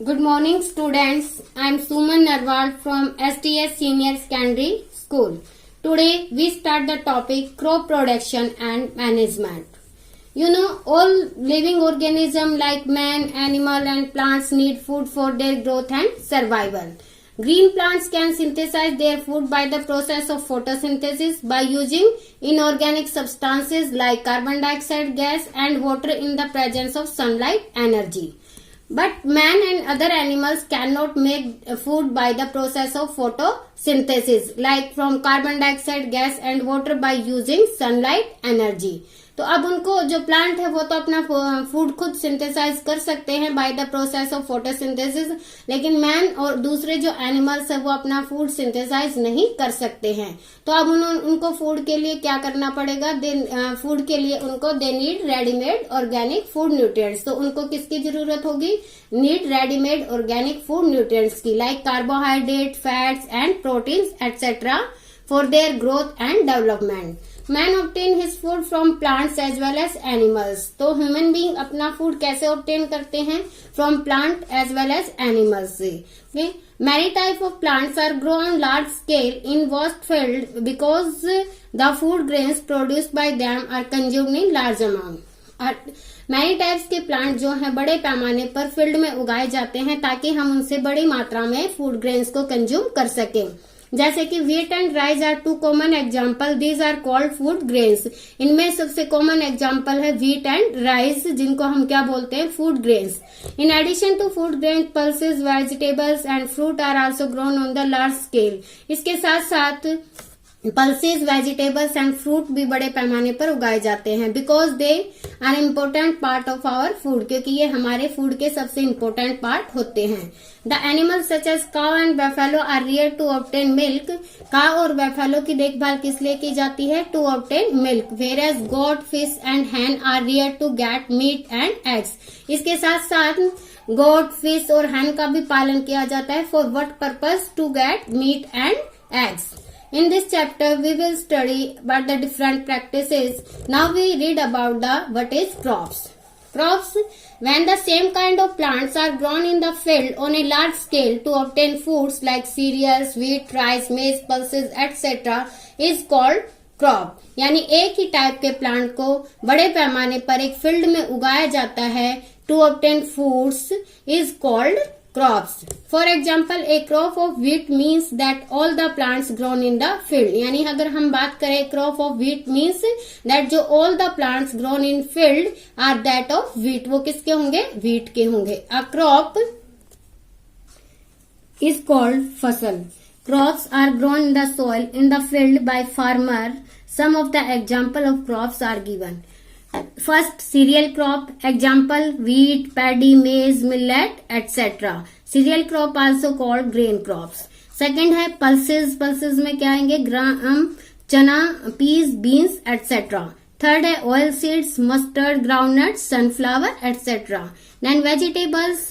Good morning, students. I am Suman Narwal from STS Senior Secondary School. Today we start the topic crop production and management. You know, all living organisms like man, animal and plants need food for their growth and survival. Green plants can synthesize their food by the process of photosynthesis by using inorganic substances like carbon dioxide gas and water in the presence of sunlight energy. But man and other animals cannot make food by the process of photosynthesis like from carbon dioxide gas and water by using sunlight energy. तो अब उनको जो plant है वो तो अपना food खुद synthesise कर सकते हैं by the process of photosynthesis, लेकिन मैन और दूसरे जो एनिमल्स है वो अपना फूड सिंथेसाइज नहीं कर सकते हैं. तो अब उनको फूड के लिए क्या करना पड़ेगा? फूड के लिए उनको they need readymade organic food nutrients. तो उनको किसकी जरूरत होगी? Need readymade organic food nutrients की, like carbohydrate, fats and proteins etcetera for their growth and development. Man obtain his food from plants as well as animals. तो human being अपना food कैसे obtain करते हैं? From plant as well as animals से. Many types of plants are grown on large scale in vast field because the food grains produced by them are consumed in large amount. Many types के plant जो है बड़े पैमाने पर field में उगाए जाते हैं ताकि हम उनसे बड़ी मात्रा में फूड ग्रेन्स को कंज्यूम कर सकें. जैसे कि wheat and rice are two common example. These are called food grains. इनमें सबसे कॉमन एग्जाम्पल है व्हीट एंड राइस, जिनको हम क्या बोलते हैं? Food grains. In addition to food grains, pulses, vegetables and fruit are also grown on the large scale. इसके साथ साथ पल्सेस, वेजिटेबल्स एंड फ्रूट भी बड़े पैमाने पर उगाए जाते हैं. Because they are important part of our food, क्योंकि ये हमारे फूड के सबसे इम्पोर्टेंट पार्ट होते हैं. The animals such as cow and buffalo are reared to obtain milk. Cow और बेफेलो की देखभाल किस लिए की जाती है? To obtain milk. Whereas goat, fish and hen are reared to get meat and eggs. इसके साथ साथ गोट, फिश और हैन का भी पालन किया जाता है. For what purpose? To get meat and eggs. In this chapter, we will study about the different practices. Now we read about the what is crops. Crops, when the same kind of plants are grown in the field on a large scale to obtain foods like cereals, wheat, rice, maize, pulses, etc., is called crop. यानी एक ही type के plant को बड़े पैमाने पर एक field में उगाया जाता है to obtain foods is called crops. For example, a crop of wheat means that all the plants grown in the field. यानी अगर हम बात करें crop of wheat means that जो all the plants grown in field are that of wheat. वो किसके होंगे? wheat के होंगे. A crop is called फसल. Crops are grown in the soil in the field by farmer. Some of the example of crops are given. First, cereal crop. Example, wheat, paddy, maize, millet, etc. Cereal crop also called grain crops. Second है pulses. Pulses में क्या आएंगे? ग्राम, चना, peas, beans, etc. Third है oil seeds, mustard, groundnuts, sunflower, etc. Then vegetables.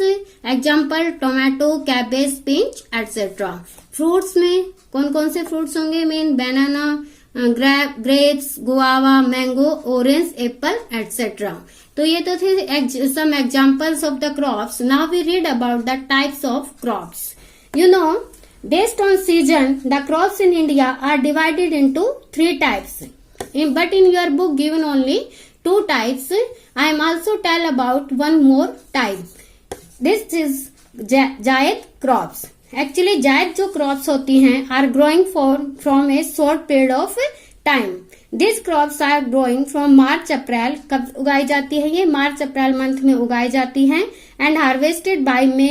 Example, tomato, cabbage, spinach, etc. Fruits में कौन कौन से fruits होंगे? Main banana, grapes, guava, mango, orange, apple, etc. तो ये तो थे some examples of the crops. Now we read about the types of crops. You know, based on season, the crops in India are divided into 3 types. But in your book given only 2 types. I am also tell about one more type. This is zaid crops. Actually zaid जो crops होती हैं are growing from a short period of time. This crops are growing from March April. कब उगाई जाती है? ये मार्च April month में उगाई जाती हैं. And harvested by May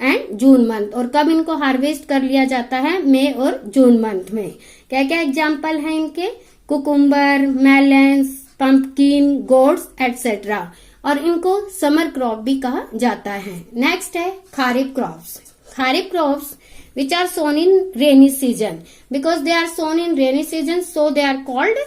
and June month. और कब इनको हार्वेस्ट कर लिया जाता है? मई और जून मंथ में. क्या क्या एग्जाम्पल है इनके? Cucumber, melons, pumpkin, goats etcetera. और इनको समर क्रॉप भी कहा जाता है. नेक्स्ट है kharif crops. Kharif crops which are sown in rainy season. Because they are sown in rainy season, so they are called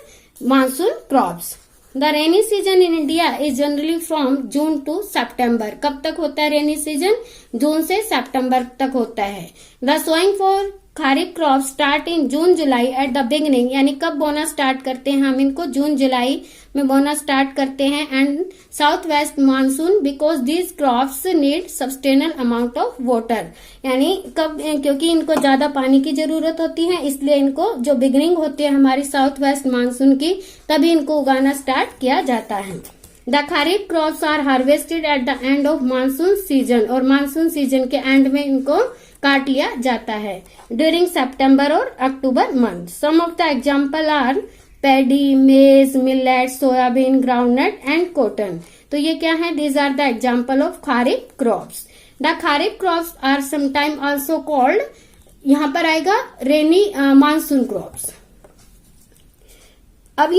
monsoon crops. The rainy season in India is generally from June to September. कब तक होता है rainy season? जून से सितंबर तक होता है. The sowing for kharif crop start in June July at the beginning, यानी कब बोना स्टार्ट करते हैं हम इनको, जून जुलाई में बोना स्टार्ट करते हैं। And south west monsoon because these crops need substantial amount of water, यानी कब, क्योंकि इनको ज्यादा पानी की जरूरत होती है, इसलिए इनको जो बिगनिंग होती है हमारी साउथ वेस्ट मानसून की, तभी इनको उगाना स्टार्ट किया जाता है। The kharif crops are harvested at the end of monsoon season, और मानसून सीजन के एंड में इनको काट लिया जाता है ड्यूरिंग सितंबर और अक्टूबर month. Some of the example are paddy, maize, millet, soybean, groundnut and cotton. तो ये क्या है, these are the example of kharif crops. The kharif crops are sometime also called, यहाँ पर आएगा रेनी मानसून क्रॉप्स। अब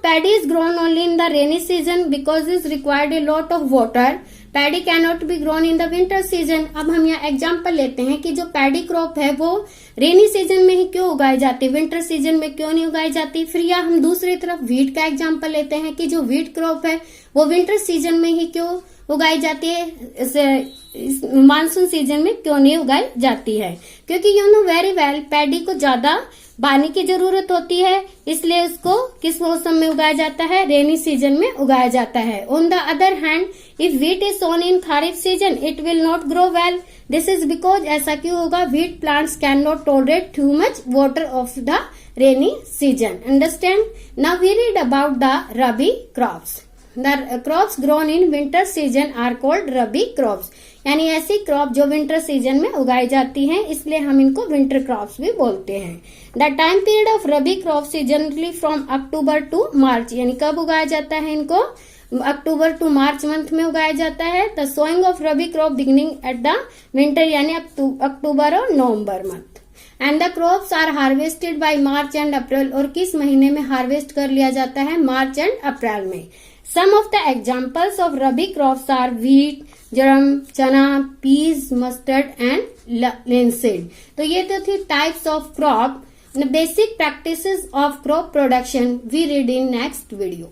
paddy is grown only in the rainy season because is required a lot of water. Paddy cannot be grown in the winter season. अब हम यहाँ example लेते हैं कि जो पैडी क्रॉप है वो रेनी सीजन में ही क्यों उगाई जाती है, विंटर सीजन में क्यों नहीं उगाई जाती। फिर या हम दूसरी तरफ व्हीट का एग्जाम्पल लेते हैं कि जो व्हीट क्रॉप है वो विंटर सीजन में ही क्यों उगाई जाती है, मानसून सीजन में क्यों नहीं उगाई जाती है। क्योंकि वेरी वेल पैडी को ज्यादा पानी की जरूरत होती है, इसलिए उसको किस मौसम में उगाया जाता है, रेनी सीजन में उगाया जाता है। On the other hand if wheat is sown in kharif season it will not grow well, this is because, ऐसा क्यों होगा, wheat plants can not tolerate too much water of the rainy season. Understand. Now we read about the rabi crops. The crops grown in winter season are called rabi crops, यानी ऐसी crop जो winter season में उगाई जाती हैं, इसलिए हम इनको विंटर क्रॉप्स भी बोलते हैं। The time period of rabi crops is generally from October to March, यानी कब उगाया जाता है इनको, अक्टूबर टू मार्च मंथ में उगाया जाता है। The sowing of rabi crop beginning at the winter, यानी अक्टूबर और नवंबर month. And the crops are harvested by March and April, और किस महीने में हार्वेस्ट कर लिया जाता है, मार्च एंड अप्रैल में। Some of the examples of rabi crops are wheat, जरम, चना, peas, mustard and linseed। तो ये तो थी types of crop, the basic practices of crop production we read in next video।